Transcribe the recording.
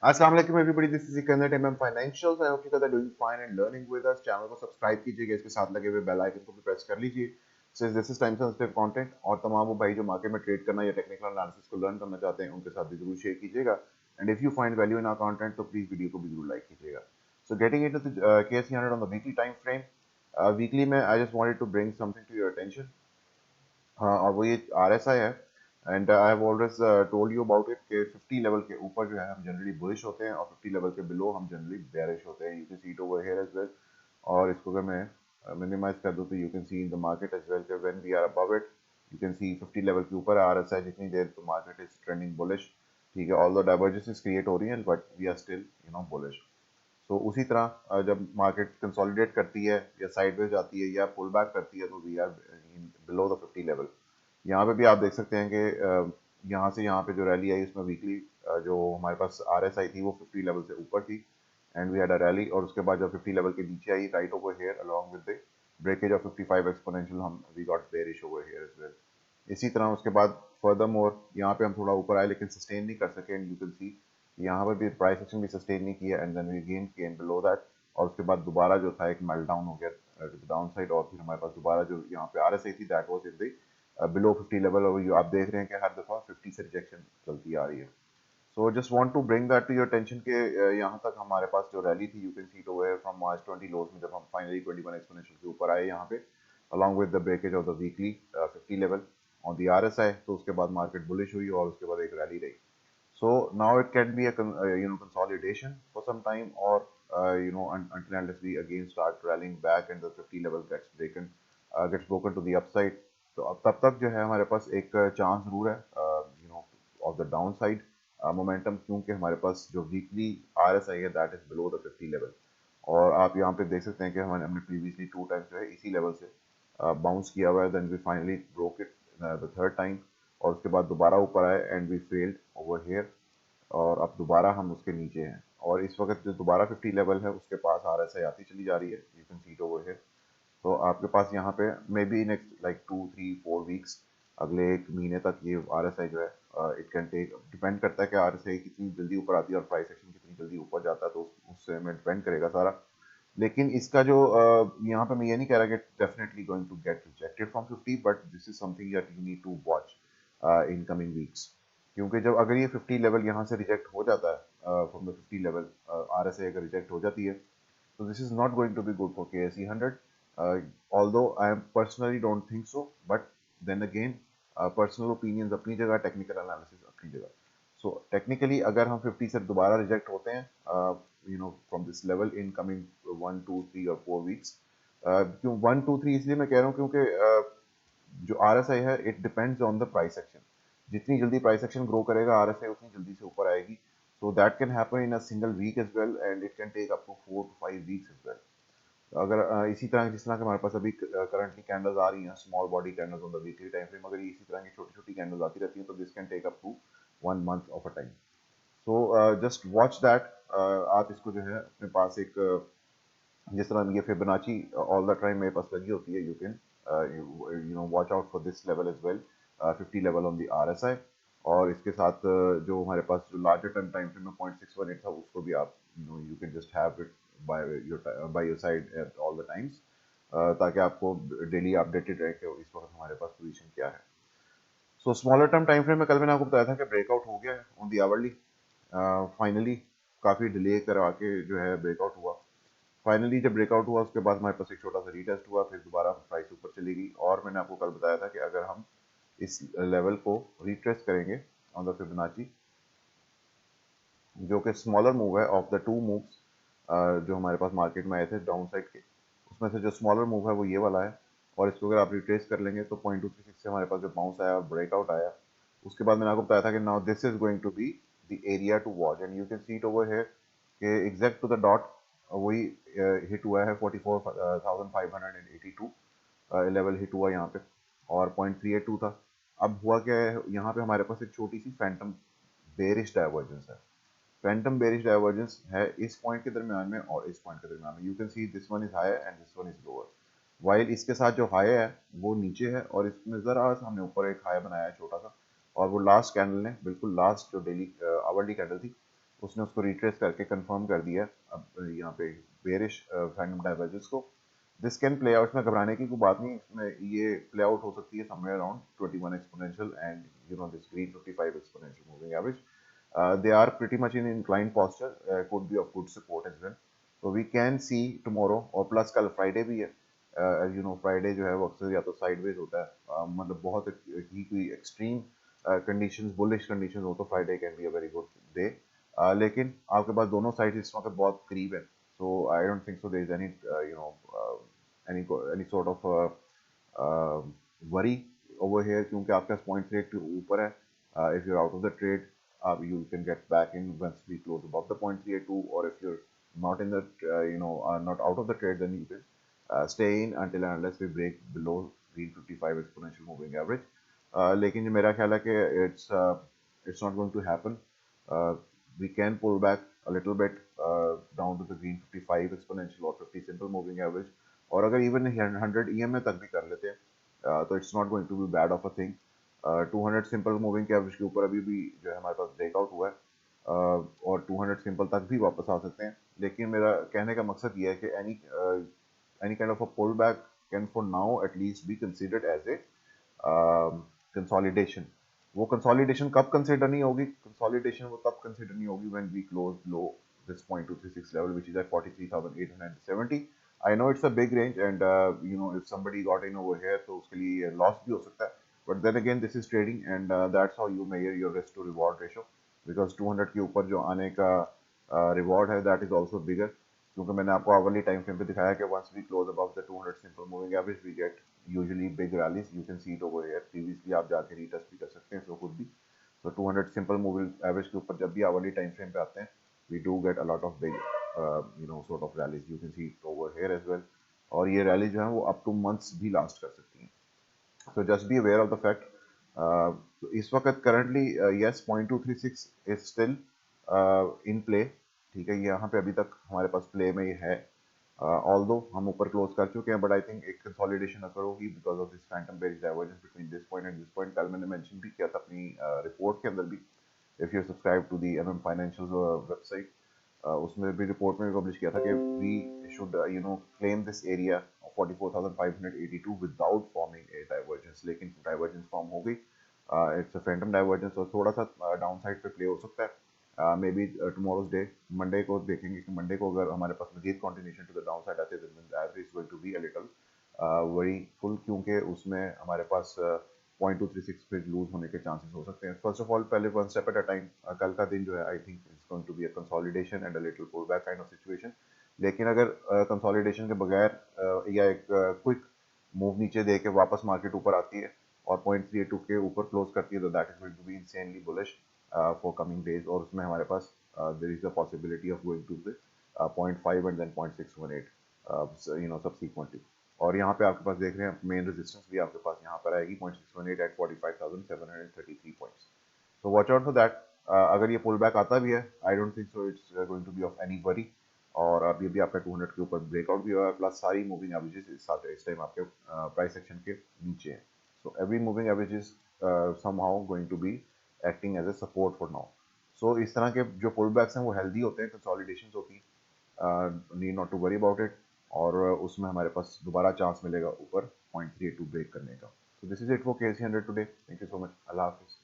अस्सलाम वालेकुम everybody, this is Sikandar टिमम financials. I hope you guys are doing fine and learning with us. Channel को subscribe कीजिएगा, इसके साथ लगे हुए बेल आइकन को भी प्रेस कर लीजिए। Since this is time sensitive content, और तमाम वो भाई जो मार्केट में ट्रेड करना या टेक्निकल एनालिसिस को लर्न करना चाहते हैं उनके साथ भी जरूर शेयर कीजिएगा। And if you find value in our content तो प्लीज वीडियो को भी जरूर लाइक कीजिएगा। So getting into the KSE 100 on the weekly time frame. Weekly में I just wanted to bring something to your attention. हाँ, और वो ये आरएसआई है। And I have always told you about it कि 50 लेवल के ऊपर जो है हम जनरली बुलिश होते हैं, और 50 लेवल के बिलो हम जनरली बेयरिश होते हैं। You can see it over here as well. और इसको अगर मैं मिनिमाइज कर दूं तो you can see in the market as well कि when we are above it, you can see 50 level के ऊपर आरएसआई जितनी देर तो मार्केट इज ट्रेंडिंग बुलिश। ठीक है, ऑल्दो डाइवर्जेंसेस क्रिएट हो रही हैं but we are still bullish. तो उसी तरह जब मार्केट कंसोलिडेट करती है या साइडवेज जाती है या पुल बैक करती है तो we are below the 50 level. यहाँ पे भी आप देख सकते हैं कि यहाँ से यहाँ पे जो रैली आई उसमें वीकली जो हमारे पास आरएसआई थी वो 50 लेवल से ऊपर थी। And we had a rally, और उसके बाद जब 50 लेवल के नीचे आई right over here along with the breakage of 55 exponential, हम we got bearish over here as well. इसी तरह उसके बाद फर्दर मोर यहाँ पे हम थोड़ा ऊपर आए लेकिन सस्टेन नहीं कर सके। एंड यू कैन सी यहाँ पर भी प्राइस एक्शन भी सस्टेन नहीं किया, and then we again came below that. और उसके बाद दोबारा जो था एक मेल्टडाउन हो गया डाउन साइड, और फिर हमारे पास दोबारा जो यहाँ पे आरएसआई थी that was in the below 50 level. और आप देख रहे हैं कि हर दफा 50 से रिजेक्शन चलती आ रही है। So just want to bring that to your attention के यहाँ तक हमारे पास जो रैली थी, you can see it over from March 20 lows में, जब हम फाइनली 21 एक्सपोनेंशियल के ऊपर आए यहाँ पे along with the breakage of the weekly 50 level on the RSI। तो उसके बाद मार्केट बुलिश हुई और उसके बाद एक रैली रही। So now it can be a consolidation for some time, or until unless we again start rallying back and the 50 level gets broken to the upside। तो अब तब तक जो है हमारे पास एक चांस जरूर है of the down side momentum, क्योंकि हमारे पास जो वीकली आरएसआई है that is below the 50 level. और आप यहाँ पे देख सकते हैं कि हमने प्रीवियसली 2 टाइम्स जो है इसी लेवल से बाउंस किया हुआ है। Then we finally broke it the third time, और उसके बाद दोबारा ऊपर आए and we failed over here. और अब दोबारा हम उसके नीचे हैं, और इस वक्त जो दोबारा 50 लेवल है उसके पास आरएसआई आती चली जा रही है। You can see it over here. तो आपके पास यहाँ पे may be next like 2 3 4 weeks, अगले एक महीने तक ये आरएसआई जो है इट कैन टेक, डिपेंड करता है कि आरएसआई कितनी जल्दी ऊपर आती है और प्राइस एक्शन कितनी जल्दी ऊपर जाता है, तो उससे में डिपेंड करेगा सारा। लेकिन इसका जो यहाँ पे मैं ये नहीं कह रहा कि definitely going to get rejected from 50, but this is something that you need to watch in coming weeks. क्योंकि जब अगर ये 50 लेवल यहाँ से रिजेक्ट हो जाता है फ्रॉम द 50 लेवल, आरएसआई अगर रिजेक्ट हो जाती है, so this is not going to be good for KSE 100. Although I personally don't think so, but then again, personal opinions अपनी जगह, technical analysis अपनी जगह। So technically अगर हम 50 से दोबारा रिजेक्ट होते हैं from this level in coming 1 2 3 और 4 weeks, क्यों 1 2 3 इसलिए मैं कह रहा हूँ क्योंकि जो RSI है it depends on the price action. जितनी जल्दी प्राइस एक्शन ग्रो करेगा RSI उतनी जल्दी से ऊपर आएगी। So that can happen in a single week as well, and it can take up to 4 to 5 weeks as well। अगर इसी तरह जिस तरह के हमारे पास अभी करंटली कैंडल्स आ रही हैं, small body candles on the weekly time frame, अगर इसी तरह की छोटी छोटी कैंडल्स आती रहती हैं तो this can take up to 1 month of a time. So just watch that. आप इसको जो है अपने पास एक जिस तरह ये फिबोनाची ऑल द टाइम मेरे पास लगी होती है, you can watch out for this level as well, 50 level on the RSI. और इसके साथ जो हमारे पास जो लार्जर टर्म टाइम फ्रेम में 0.618 था उसको भी आप you can just have it by your side at all the times, ताकि आपको डेली अपडेटेड रहे कि इस वक्त हमारे पास पोजीशन क्या है। सो स्मॉलर टर्म टाइम फ्रेम में कल मैंने आपको बताया था कि ब्रेकआउट हो गया है ऑन दी आवरली। फाइनली काफ़ी डिले करवा के जो है ब्रेकआउट हुआ। फाइनली जब ब्रेकआउट हुआ उसके बाद हमारे पास एक छोटा सा रीटेस्ट हुआ, फिर दोबारा प्राइस ऊपर चली गई। और मैंने आपको कल बताया था कि अगर हम इस लेवल को रिट्रेस करेंगे ऑन द फिबोनाची, जो कि स्मॉलर मूव है ऑफ द 2 मूव्स जो हमारे पास मार्केट में आए थे डाउन साइड के, उसमें से जो स्मॉलर मूव है वो ये वाला है। और इसको अगर आप रिट्रेस कर लेंगे तो 0.236 से हमारे पास जो बाउंस आया, ब्रेकआउट आया, उसके बाद मैंने आपको बताया था कि now this is going to be the area to watch. And you can see it over here कि एग्जैक्ट टू द डॉट वही हिट हुआ है 44,582 लेवल हिट हुआ यहाँ पे, और 0.382 था। अब हुआ क्या है, यहाँ पे हमारे पास एक छोटी सी फैंटम बेरिश डाइवर्जेंस है। फैंटम बेरिश डाइवर्जेंस है इस पॉइंट के दरमियान में और इस पॉइंट के दरमियान में। You can see this one is higher and this one is lower, while इसके साथ जो हाई है वो नीचे है, और इसमें ज़रा सा हमने ऊपर एक हाई बनाया है छोटा सा। और वो लास्ट कैंडल ने, बिल्कुल लास्ट जो डेली आवरली कैंडल थी, उसने उसको रिट्रेस करके कंफर्म कर दिया अब यहाँ पे बेरिश फैंटम डाइवर्जेंस को। दिस कैन प्ले आउट, इसमें घबराने की कोई बात नहीं, इसमें ये प्ले आउट हो सकती है somewhere around 21 exponential and this green 55 exponential moving average. They are pretty much in inclined posture, could be of good support as well. So we can see tomorrow, और प्लस कल Friday भी है. As you know, Friday जो है वो अक्सर या तो साइडवेज होता है, मतलब बहुत ही कोई एक्सट्रीम कंडीशंस, बुलिश कंडीशंस हो तो Friday can be a very good day. लेकिन आपके पास दोनों साइड इस वक्त बहुत करीब है, so I don't think so there is any any sort of worry over here, क्योंकि आपके पास पॉइंट रेट के ऊपर है. If you're out of the trade, you can get back in once we close above the 0.382, or if you're not in the not out of the trade, then you can stay in until and unless we break below 355 exponential moving average. लेकिन जो मेरा ख्याल है कि it's not going to happen. uh, we can pull back a little bit down to the green 55 exponential or 50 simple moving average, और अगर even 100 EMA तक भी कर लेते हैं तो it's not going to be bad of a thing. 200 simple moving के average के ऊपर अभी भी जो है हमारे पास ब्रेकआउट हुआ है, और 200 सिंपल तक भी वापस आ सकते हैं. लेकिन मेरा कहने का मकसद ये है कि any kind of a pull back can for now at least be considered as a consolidation. वो कंसोलिडेशन कब कंसिडर नहीं होगी? कंसोलिडेशन वो तब कंसिडर नहीं होगी when we close low this 0.236 level, which is at 43,870. I know it's a big range, and if somebody got in over here तो उसके लिए लॉस भी हो सकता है. But then again, this is trading, and that's how you measure your risk to reward ratio, because 200 के ऊपर जो आने का reward है, that is also bigger. क्योंकि मैंने आपको आवरली टाइम फ्रेम पे दिखाया कि once we close above the 200 simple moving average, we get usually big rallies. You can see it over here. Previously आप जाके retest भी कर सकते हैं, so could be. So 200 simple moving average के ऊपर जब भी आवरली टाइम फ्रेम पे आते हैं, we do get a lot of big sort of rallies. You can see it over here as well. और ये rally जो है वो up to months भी last कर सकती हैं. So just be aware of the fact. तो इस वक्त currently yes 0.236 is still in play. ठीक है, ये यहाँ पे अभी तक हमारे पास प्ले में ये है. ऑल्दो हम ऊपर क्लोज कर चुके हैं, बट आई थिंक एक कंसोलिडेशन अगर होगी because of this Phantom bearish divergence between this point and this point. कल मैंने मेंशन भी किया था अपनी रिपोर्ट के अंदर भी, if you subscribe to the MM financial website, उसमें भी रिपोर्ट में भी पब्लिश किया था कि we should claim this area 44,582 without forming a divergence. लेकिन डाइवर्जेंस फॉर्म हो गई. इट्स अ फैंटम डाइवर्जेंस, और थोड़ा सा डाउन साइड पे प्ले हो सकता है. May be tomorrow's day, Monday को देखेंगे कि मंडे को अगर हमारे पास मजीद continuation to the down side आते हैं, then average is going to be a little worry full, क्योंकि उसमें हमारे पास 0.236 पे लूज होने के चांसेस हो सकते हैं. फर्स्ट ऑफ ऑल पहले one step at a time. कल का दिन जो है I think is going to be a consolidation and a little pull back kind of situation. लेकिन अगर कंसोलिडेशन के बगैर या एक क्विक मूव नीचे दे के वापस मार्केट ऊपर आती है और 0.382 के ऊपर क्लोज करती है, तो that is going to be insanely bullish for coming days. और उसमें हमारे पास there is a possibility of going to the 0.5 and then 0.618 subsequently. और यहाँ पे आपके पास देख रहे हैं मेन रेजिस्टेंस भी आपके पास यहाँ पर आएगी 0.618 at 45,733 points. So watch out for that. अगर ये पुल बैक आता भी है, I don't think so it's going to be of any worry. और अभी भी आपका 200 के ऊपर ब्रेकआउट भी हुआ है, प्लस सारी मूविंग एवरेजेस इस टाइम आपके प्राइस सेक्शन के नीचे हैं. So every moving average is somehow going to be acting as a support for now. So इस तरह के जो पुल बैक्स हैं वो हेल्दी होते हैं, कंसोलिडेशंस होती हैं, need not to worry about it. और उसमें हमारे पास दोबारा चांस मिलेगा ऊपर 0.382 ब्रेक करने का. So this is it for KC 100 today. Thank you so much. अल्लाह हाफिज़.